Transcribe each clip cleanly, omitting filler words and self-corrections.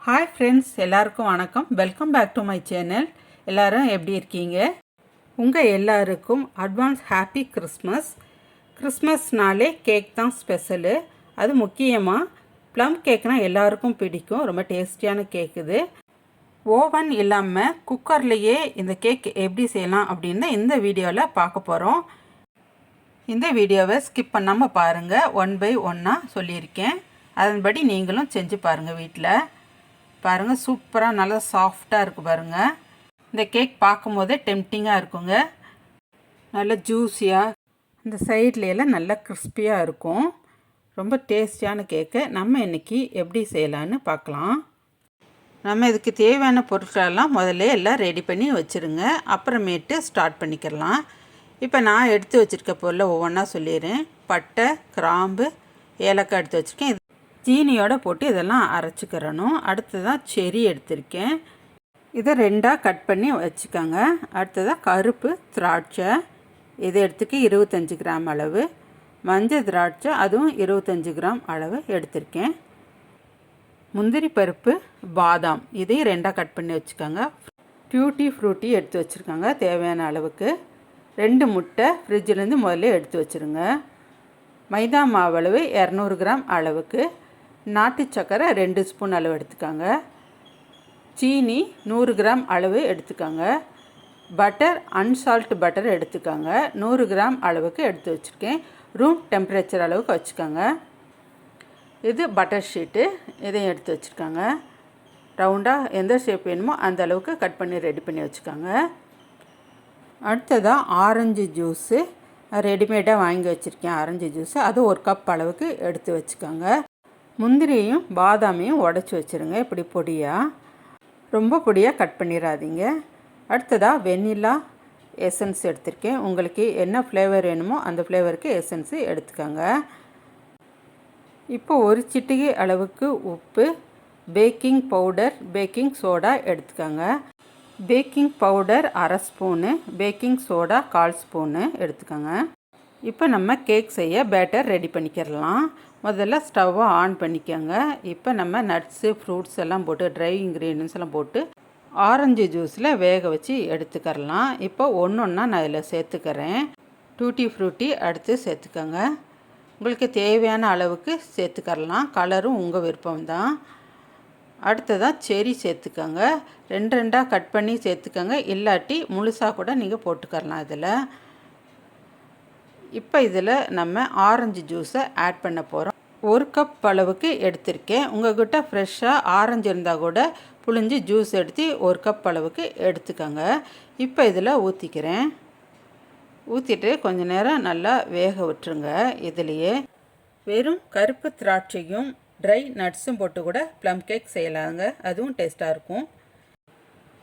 Hi friends, எல்லாருக்கும் வணக்கம். Welcome back to my channel. எல்லோரும் எப்படி இருக்கீங்க? உங்கள் எல்லாருக்கும் அட்வான்ஸ் ஹாப்பி கிறிஸ்மஸ். கிறிஸ்மஸ்னாலே கேக் தான் ஸ்பெஷலு. அது முக்கியமாக ப்ளம் கேக்னால் எல்லாருக்கும் பிடிக்கும். ரொம்ப டேஸ்டியான கேக் இது. ஓவன் இல்லாமல் குக்கர்லேயே இந்த கேக் எப்படி செய்யலாம் அப்படின்னு இந்த வீடியோவில் பார்க்க போகிறோம். இந்த வீடியோவை ஸ்கிப் பண்ணாமல் பாருங்கள். 1 by 1 சொல்லியிருக்கேன். அதன்படி நீங்களும் செஞ்சு பாருங்கள் வீட்டில். பாருங்கள், சூப்பராக நல்லா சாஃப்டாக இருக்குது பாருங்கள். இந்த கேக் பார்க்கும் போதே டெம்டிங்காக இருக்குங்க. நல்லா ஜூஸியாக, இந்த சைட்லையெல்லாம் நல்லா கிறிஸ்பியாக இருக்கும். ரொம்ப டேஸ்டியான கேக்கை நம்ம இன்றைக்கி எப்படி செய்யலான்னு பார்க்கலாம். நம்ம இதுக்கு தேவையான பொருட்களெல்லாம் முதல்ல எல்லாம் ரெடி பண்ணி வச்சுருங்க. அப்புறமேட்டு ஸ்டார்ட் பண்ணிக்கிறலாம். இப்போ நான் எடுத்து வச்சுருக்க பொருளை ஒவ்வொன்றா சொல்லிடுறேன். பட்டை, கிராம்பு, ஏலக்காய் எடுத்து வச்சுருக்கேன். ஜீனியோடு போட்டு இதெல்லாம் அரைச்சிக்கிறணும். அடுத்ததான் செரி எடுத்திருக்கேன். இதை 2ஆக கட் பண்ணி வச்சுக்கோங்க. அடுத்ததாக கருப்பு திராட்சை, இதை எடுத்துக்க 25 கிராம் அளவு. மஞ்சள் திராட்சை, அதுவும் 25 கிராம் அளவு எடுத்திருக்கேன். முந்திரி பருப்பு, பாதாம், இதையும் 2ஆக கட் பண்ணி வச்சுக்கோங்க. டியூட்டி ஃப்ரூட்டி எடுத்து வச்சுருக்காங்க தேவையான அளவுக்கு. 2 முட்டை ஃப்ரிட்ஜிலேருந்து முதல்ல எடுத்து வச்சுருங்க. மைதா மாவு அளவு 200 கிராம் அளவுக்கு. நாட்டு சக்கரை 2 ஸ்பூன் அளவு எடுத்துக்கோங்க. சீனி 100 கிராம் அளவு எடுத்துக்கோங்க. பட்டர், அன்சால்ட் பட்டர் எடுத்துக்கோங்க. 100 கிராம் அளவுக்கு எடுத்து வச்சுருக்கேன். ரூம் டெம்பரேச்சர் அளவுக்கு வச்சுக்கோங்க. இது பட்டர் ஷீட்டு, இதையும் எடுத்து வச்சுருக்காங்க. ரவுண்டாக எந்த ஷேப் வேணுமோ அந்த அளவுக்கு கட் பண்ணி ரெடி பண்ணி வச்சுக்கோங்க. அடுத்ததாக ஆரஞ்சு ஜூஸு ரெடிமேடாக வாங்கி வச்சுருக்கேன். ஆரஞ்சு ஜூஸு அது 1 கப் அளவுக்கு எடுத்து வச்சுக்கோங்க. முந்திரியும் பாதாமையும் உடச்சி வச்சுருங்க. இப்படி பொடியாக, ரொம்ப பொடியாக கட் பண்ணிடாதீங்க. அடுத்ததாக வெண்ணிலா எசன்ஸ் எடுத்திருக்கேன். உங்களுக்கு என்ன ஃப்ளேவர் வேணுமோ அந்த ஃப்ளேவருக்கு எசன்ஸு எடுத்துக்கோங்க. இப்போ 1 சிட்டிகை அளவுக்கு உப்பு, பேக்கிங் பவுடர், பேக்கிங் சோடா எடுத்துக்கோங்க. Baking powder 1/2 spoon, baking soda 1/4 spoon எடுத்துக்கோங்க. இப்போ நம்ம கேக் செய்ய பேட்டர் ரெடி பண்ணிக்கிறலாம். முதல்ல ஸ்டவ்வை ஆன் பண்ணிக்கோங்க. இப்போ நம்ம நட்ஸு, ஃப்ரூட்ஸ் எல்லாம் போட்டு, ட்ரை இன்க்ரீடியன்ஸ் எல்லாம் போட்டு ஆரஞ்சு ஜூஸில் வேக வச்சு எடுத்துக்கிறலாம். இப்போ ஒன்று ஒன்றா நான் இதில் சேர்த்துக்கிறேன். டூட்டி ஃப்ரூட்டி அடுத்து சேர்த்துக்கோங்க. உங்களுக்கு தேவையான அளவுக்கு சேர்த்துக்கிறலாம். கலரும் உங்கள் விருப்பம்தான். அடுத்ததாக செரி சேர்த்துக்கோங்க. 2 கட் பண்ணி சேர்த்துக்கோங்க. இல்லாட்டி முழுசாக கூட நீங்கள் போட்டுக்கரலாம் இதில். இப்போ இதில் நம்ம ஆரஞ்சு ஜூஸை ஆட் பண்ண போகிறோம். 1 கப் அளவுக்கு எடுத்திருக்கேன். உங்கள்கிட்ட ஃப்ரெஷ்ஷாக ஆரஞ்சு இருந்தால் கூட புழிஞ்சு ஜூஸ் எடுத்து 1 கப் அளவுக்கு எடுத்துக்கோங்க. இப்போ இதில் ஊற்றிக்கிறேன். ஊற்றிட்டு கொஞ்சம் நேரம் நல்லா வேக விட்டுருங்க. இதுலேயே வெறும் கருப்பு திராட்சையும் ட்ரை நட்ஸும் போட்டு கூட ப்ளம் கேக் செய்யலாங்க. அதுவும் டேஸ்ட்டாக இருக்கும்.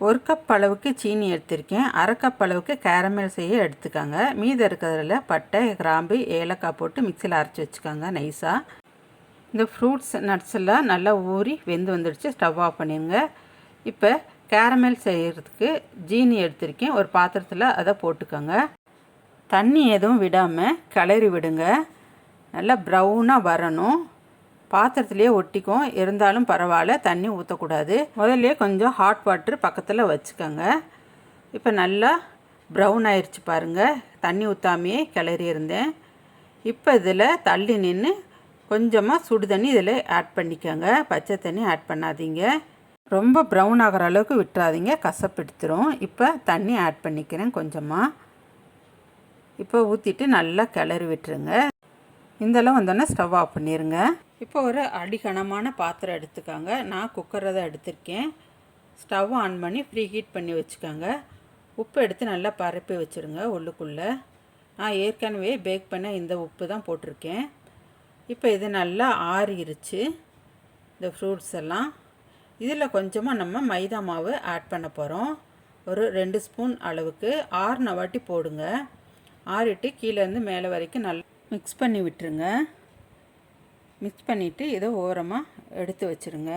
1 கப் அளவுக்கு சீனி எடுத்திருக்கேன். 1/2 கப் அளவுக்கு கேரமல் செய்ய எடுத்துக்கோங்க. மீதி இருக்கிறதுல பட்டை, கிராம்பு, ஏலக்காய் போட்டு மிக்சியில் அரைச்சி வச்சுக்கோங்க நைஸாக. இந்த ஃப்ரூட்ஸ் நட்ஸ் எல்லாம் நல்லா ஊறி வெந்து வந்துடுச்சு. ஸ்டவ் ஆஃப் பண்ணிடுங்க. இப்போ கேரமல் செய்கிறதுக்கு ஜீனி எடுத்திருக்கேன். ஒரு பாத்திரத்தில் அதை போட்டுக்கோங்க. தண்ணி எதுவும் விடாமல் கிளறி விடுங்க. நல்லா ப்ரௌனாக வரணும். பாத்திரத்துலேயே ஒட்டிக்கும், இருந்தாலும் பரவாயில்ல, தண்ணி ஊற்றக்கூடாது. முதல்ல கொஞ்சம் ஹாட் வாட்டர் பக்கத்தில் வச்சுக்கோங்க. இப்போ நல்லா ப்ரௌன் ஆயிடுச்சு பாருங்கள். தண்ணி ஊற்றாமையே கிளறி இருந்தேன். இப்போ இதில் தள்ளி நின்று கொஞ்சமாக சுடு தண்ணி இதில் ஆட் பண்ணிக்கோங்க. பச்சை தண்ணி ஆட் பண்ணாதீங்க. ரொம்ப ப்ரௌன் ஆகிற அளவுக்கு விட்டுறாதீங்க, கசப்பு எடுத்துரும். இப்போ தண்ணி ஆட் பண்ணிக்கிறேன் கொஞ்சமாக. இப்போ ஊற்றிட்டு நல்லா கிளறி விட்டுருங்க. இந்தளவு வந்தோடனே ஸ்டவ் ஆஃப் பண்ணிடுங்க. இப்போ ஒரு அடிகனமான பாத்திரம் எடுத்துக்கோங்க. நான் குக்கரை தான் எடுத்திருக்கேன். ஸ்டவ் ஆன் பண்ணி ப்ரீ ஹீட் பண்ணி வச்சுக்கோங்க. உப்பு எடுத்து நல்லா பரப்பி வச்சுருங்க உள்ளுக்குள்ளே. நான் ஏற்கனவே பேக் பண்ண இந்த உப்பு தான் போட்டிருக்கேன். இப்போ இது நல்லா ஆறிடுச்சு. இந்த ஃப்ரூட்ஸ் எல்லாம் இதில் கொஞ்சமாக நம்ம மைதா மாவு ஆட் பண்ண போகிறோம். ஒரு 2 ஸ்பூன் அளவுக்கு. 6 வாட்டி போடுங்க. ஆறிட்டு கீழேருந்து மேலே வரைக்கும் நல்லா மிக்ஸ் பண்ணி விட்டுருங்க. மிக்ஸ் பண்ணிவிட்டு இதை ஓரமாக எடுத்து வச்சுருங்க.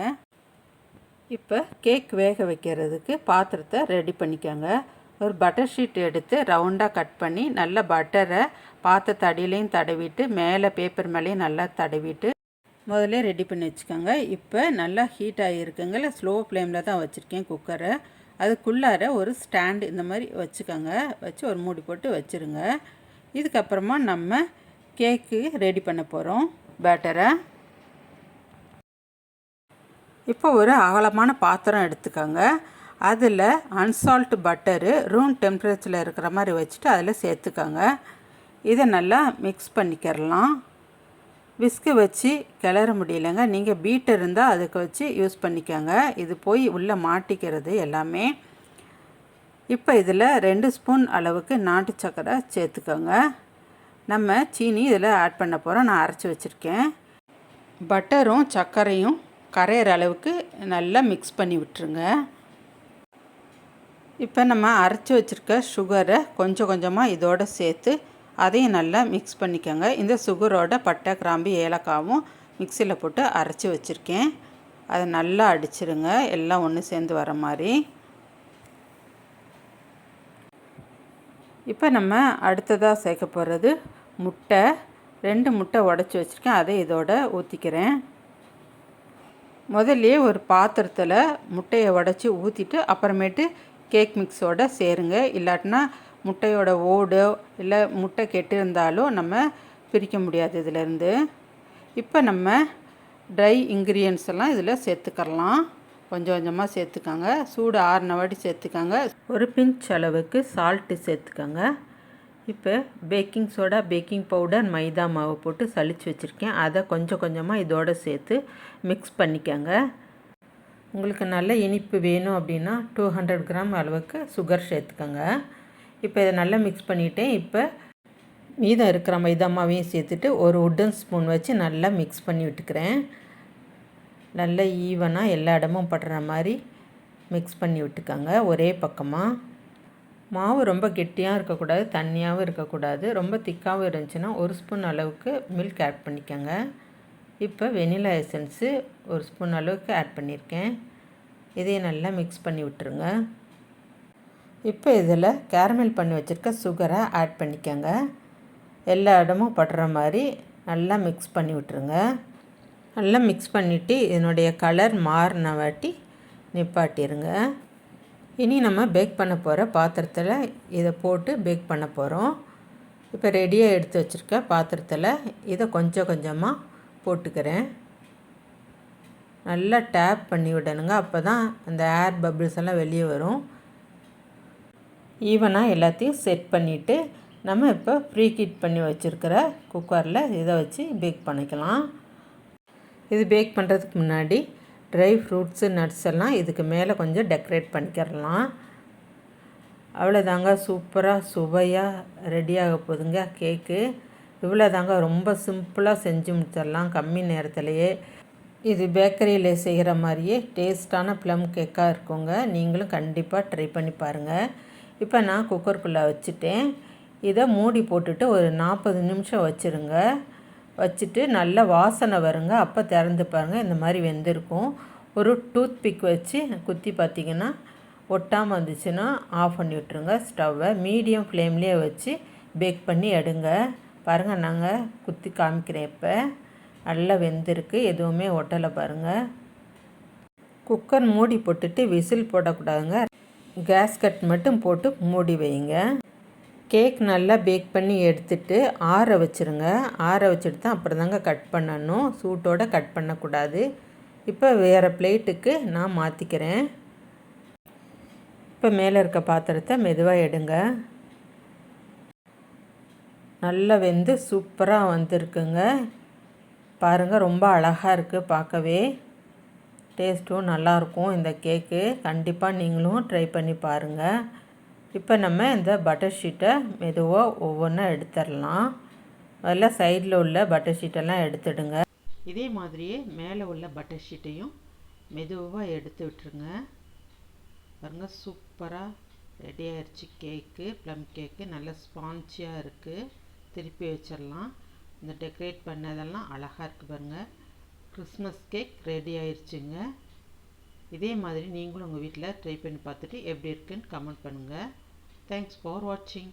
இப்போ கேக் வேக வைக்கிறதுக்கு பாத்திரத்தை ரெடி பண்ணிக்கோங்க. ஒரு பட்டர் ஷீட் எடுத்து ரவுண்டாக கட் பண்ணி நல்லா பட்டரை பாத்திரத்து அடியிலையும் தடவிட்டு மேலே பேப்பர் மேலேயும் நல்லா தடவிட்டு முதல்ல ரெடி பண்ணி வச்சுக்கோங்க. இப்போ நல்லா ஹீட் ஆகியிருக்குங்கள, ஸ்லோ ஃப்ளேமில் தான் வச்சுருக்கேன் குக்கரை. அதுக்குள்ளார ஒரு ஸ்டாண்டு இந்த மாதிரி வச்சுக்கோங்க. வச்சு ஒரு மூடி போட்டு வச்சுருங்க. இதுக்கப்புறமா நம்ம கேக்கு ரெடி பண்ண போகிறோம் பேட்டரை. இப்போ ஒரு அகலமான பாத்திரம் எடுத்துக்கோங்க. அதில் அன்சால்ட் பட்டரு ரூம் டெம்பரேச்சரில் இருக்கிற மாதிரி வச்சுட்டு அதில் சேர்த்துக்கோங்க. இதை நல்லா மிக்ஸ் பண்ணிக்கிறலாம். விஸ்கு வச்சு கிளற முடியலைங்க, நீங்கள் பீட்டர் இருந்தால் அதுக்கு வச்சு யூஸ் பண்ணிக்கோங்க. இது போய் உள்ளே மாட்டிக்கிறது எல்லாமே. இப்போ இதில் 2 ஸ்பூன் அளவுக்கு நாட்டு சர்க்கரை சேர்த்துக்கோங்க. நம்ம சீனி இதில் ஆட் பண்ண போகிறோம். நான் அரைச்சி வச்சுருக்கேன். பட்டரும் சர்க்கரையும் கரையிற அளவுக்கு நல்லா மிக்ஸ் பண்ணி விட்டுருங்க. இப்போ நம்ம அரைச்சி வச்சுருக்க சுகரை கொஞ்சம் கொஞ்சமாக இதோடு சேர்த்து அதையும் நல்லா மிக்ஸ் பண்ணிக்கோங்க. இந்த சுகரோட பட்டை, கிராம்பு, ஏலக்காவும் மிக்சியில் போட்டு அரைச்சி வச்சுருக்கேன். அதை நல்லா அடிச்சிருங்க, எல்லாம் ஒன்று சேர்ந்து வர மாதிரி. இப்போ நம்ம அடுத்ததாக சேர்க்க போகிறது முட்டை. 2 முட்டை உடச்சி வச்சுருக்கேன், அதை இதோட ஊற்றிக்கிறேன். முதல்லையே ஒரு பாத்திரத்தில் முட்டையை உடச்சி ஊற்றிட்டு அப்புறமேட்டு கேக் மிக்ஸோடு சேருங்க. இல்லாட்டினா முட்டையோட ஓடோ இல்லை முட்டை கெட்டிருந்தாலோ நம்ம பிரிக்க முடியாது இதிலேருந்து. இப்போ நம்ம ட்ரை இன்க்ரீடியன்ஸ் எல்லாம் இதில் சேர்த்துக்கலாம். கொஞ்சம் கொஞ்சமாக சேர்த்துக்கோங்க. சூடு ஆறின வாட்டி சேர்த்துக்கோங்க. ஒரு பிஞ்ச் அளவுக்கு சால்ட்டு சேர்த்துக்கோங்க. இப்போ பேக்கிங் சோடா, பேக்கிங் பவுடர், மைதா மாவு போட்டு சலிச்சு வச்சுருக்கேன். அதை கொஞ்சம் கொஞ்சமாக இதோடு சேர்த்து மிக்ஸ் பண்ணிக்கோங்க. உங்களுக்கு நல்ல இனிப்பு வேணும் அப்படின்னா 200 கிராம் அளவுக்கு சுகர் சேர்த்துக்கோங்க. இப்போ இதை நல்லா மிக்ஸ் பண்ணிவிட்டேன். இப்போ மீதம் இருக்கிற மைதா மாவையும் சேர்த்துட்டு ஒரு உட்டன் ஸ்பூன் வச்சு நல்லா மிக்ஸ் பண்ணி விட்டுக்கிறேன். நல்லா ஈவனாக எல்லா இடமும் படுற மாதிரி மிக்ஸ் பண்ணி விட்டுக்கோங்க. ஒரே பக்கமாக மாவு ரொம்ப கெட்டியாக இருக்கக்கூடாது, தண்ணியாகவும் இருக்கக்கூடாது. ரொம்ப திக்காகவும் இருந்துச்சுன்னா 1 ஸ்பூன் அளவுக்கு மில்க் ஆட் பண்ணிக்கோங்க. இப்போ வெனிலா எசன்ஸு 1 ஸ்பூன் அளவுக்கு ஆட் பண்ணியிருக்கேன். இதையும் நல்லா மிக்ஸ் பண்ணி விட்டுருங்க. இப்போ இதில் கேரமல் பண்ணி வச்சுருக்க சுகரை ஆட் பண்ணிக்கோங்க. எல்லா இடமும் படுற மாதிரி நல்லா மிக்ஸ் பண்ணி விட்டுருங்க. நல்லா மிக்ஸ் பண்ணிவிட்டு இதனுடைய கலர் மாறின வாட்டி நிப்பாட்டிடுங்க. இனி நம்ம பேக் பண்ண போகிற பாத்திரத்தில் இதை போட்டு பேக் பண்ண போகிறோம். இப்போ ரெடியாக எடுத்து வச்சுருக்க பாத்திரத்தில் இதை கொஞ்சம் கொஞ்சமாக போட்டுக்கிறேன். நல்லா டேப் பண்ணி விடணுங்க. அப்போ தான் அந்த ஏர் பபிள்ஸ் எல்லாம் வெளியே வரும். ஈவனாக எல்லாத்தையும் செட் பண்ணிவிட்டு நம்ம இப்போ ப்ரீ ஹீட் பண்ணி வச்சுருக்கிற குக்கரில் இதை வச்சு பேக் பண்ணிக்கலாம். இது பேக் பண்ணுறதுக்கு முன்னாடி ட்ரை ஃப்ரூட்ஸு, நட்ஸ் எல்லாம் இதுக்கு மேலே கொஞ்சம் டெக்கரேட் பண்ணிக்கிறலாம். அவ்வளோதாங்க, சூப்பராக சுவையாக ரெடியாக போகுதுங்க கேக்கு. இவ்வளோதாங்க, ரொம்ப சிம்பிளாக செஞ்சு முடிச்சிடலாம் கம்மி நேரத்துலையே. இது பேக்கரியில் செய்கிற மாதிரியே டேஸ்ட்டான ப்ளம் கேக்காக இருக்குங்க. நீங்களும் கண்டிப்பாக ட்ரை பண்ணி பாருங்கள். இப்போ நான் குக்கருக்குள்ளே வச்சுட்டேன். இதை மூடி போட்டுட்டு ஒரு 40 நிமிஷம் வச்சுருங்க. வச்சுட்டு நல்ல வாசனை வருங்க. அப்போ திறந்து பாருங்கள், இந்த மாதிரி வெந்திருக்கும். ஒரு டூத் பிக் வச்சு குத்தி பார்த்திங்கன்னா ஒட்டாமல் வந்துச்சுன்னா ஆஃப் பண்ணி விட்ருங்க. ஸ்டவ்வை மீடியம் ஃப்ளேம்லேயே வச்சு பேக் பண்ணி எடுங்க. பாருங்கள், நாங்கள் குத்தி காமிக்கிறேன். இப்போ நல்லா வெந்திருக்கு, எதுவுமே ஒட்டலை பாருங்கள். குக்கர் மூடி போட்டுட்டு விசில் போடக்கூடாதுங்க. கேஸ் கட் மட்டும் போட்டு மூடி வைங்க. கேக் நல்லா பேக் பண்ணி எடுத்துட்டு ஆற வச்சுருங்க. ஆற வச்சுட்டு தான் அப்புறம் தாங்க கட் பண்ணணும். சூட்டோடு கட் பண்ணக்கூடாது. இப்போ வேறு பிளேட்டுக்கு நான் மாற்றிக்கிறேன். இப்போ மேலே இருக்க பாத்திரத்தை மெதுவாக எடுங்க. நல்லா வெந்து சூப்பராக வந்திருக்குங்க. பாருங்கள், ரொம்ப அழகாக இருக்குது பார்க்கவே. டேஸ்ட்டும் நல்லாயிருக்கும் இந்த கேக்கு. கண்டிப்பாக நீங்களும் ட்ரை பண்ணி பாருங்கள். இப்போ நம்ம இந்த பட்டர் ஷீட்டை மெதுவாக ஒவ்வொன்றா எடுத்துடலாம். அதில் சைடில் உள்ள பட்டர் ஷீட்டெல்லாம் எடுத்துடுங்க. இதே மாதிரியே மேலே உள்ள பட்டர் ஷீட்டையும் மெதுவாக எடுத்து விட்டுருங்க. பாருங்கள், சூப்பராக ரெடி ஆயிடுச்சு கேக்கு. ப்ளம் கேக்கு நல்லா ஸ்பான்ச்சியாக இருக்குது. திருப்பி வச்சிடலாம். இந்த டெக்கரேட் பண்ணதெல்லாம் அழகாக இருக்குது பாருங்கள். கிறிஸ்மஸ் கேக் ரெடி ஆயிடுச்சுங்க. இதே மாதிரி நீங்களும் உங்கள் வீட்டில் ட்ரை பண்ணி பார்த்துட்டு எப்படி இருக்குன்னு கமெண்ட் பண்ணுங்கள். தேங்க்ஸ் ஃபார் வாட்சிங்.